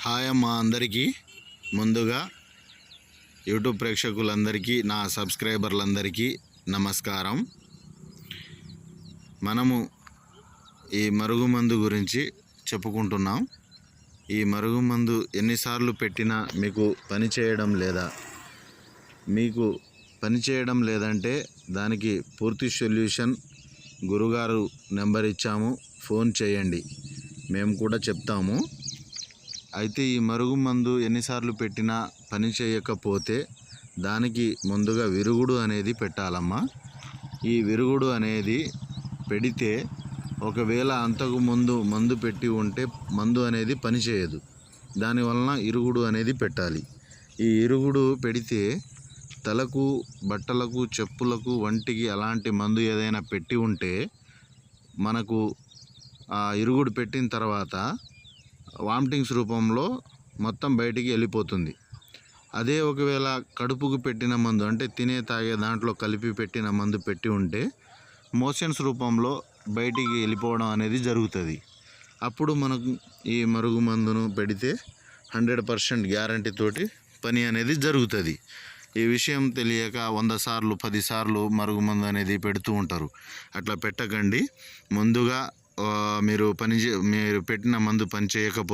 Hi అమ్మ అందరికీ. ముందుగా యూట్యూబ్ ప్రేక్షకులందరికీ, నా సబ్స్క్రైబర్లందరికీ నమస్కారం. మనము ఈ మరుగుమందు గురించి చెప్పుకుంటున్నాం. ఈ మరుగుమందు ఎన్నిసార్లు పెట్టినా మీకు పని చేయడం లేదా? మీకు పని చేయడం లేదంటే దానికి పూర్తి సొల్యూషన్ గురుగారు నెంబర్ ఇచ్చాము, ఫోన్ చేయండి, మేము కూడా చెప్తాము. అయితే ఈ మరుగుమందు ఎన్నిసార్లు పెట్టినా పని చేయకపోతే దానికి ముందుగా విరుగుడు అనేది పెట్టాలమ్మా. ఈ విరుగుడు అనేది పెడితే ఒకవేళ అంతకు ముందు మందు పెట్టి ఉంటే మందు అనేది పనిచేయదు. దానివలన ఇరుగుడు అనేది పెట్టాలి. ఈ ఇరుగుడు పెడితే తలకు, బట్టలకు, చెప్పులకు, వంటికి అలాంటి మందు ఏదైనా పెట్టి ఉంటే మనకు ఆ ఇరుగుడు పెట్టిన తర్వాత వామిటింగ్స్ రూపంలో మొత్తం బయటికి వెళ్ళిపోతుంది. అదే ఒకవేళ కడుపుకు పెట్టిన మందు, అంటే తినే తాగే దాంట్లో కలిపి పెట్టిన మందు పెట్టి ఉంటే మోషన్స్ రూపంలో బయటికి వెళ్ళిపోవడం అనేది జరుగుతుంది. అప్పుడు మనకు ఈ మరుగు మందును పెడితే 100% గ్యారంటీ తోటి పని అనేది జరుగుతుంది. ఈ విషయం తెలియక 100 సార్లు 10 సార్లు మరుగుమందు అనేది పెడుతూ ఉంటారు. అట్లా పెట్టకండి. ముందుగా మీరు పెట్టిన మందు పని చేయకపోతే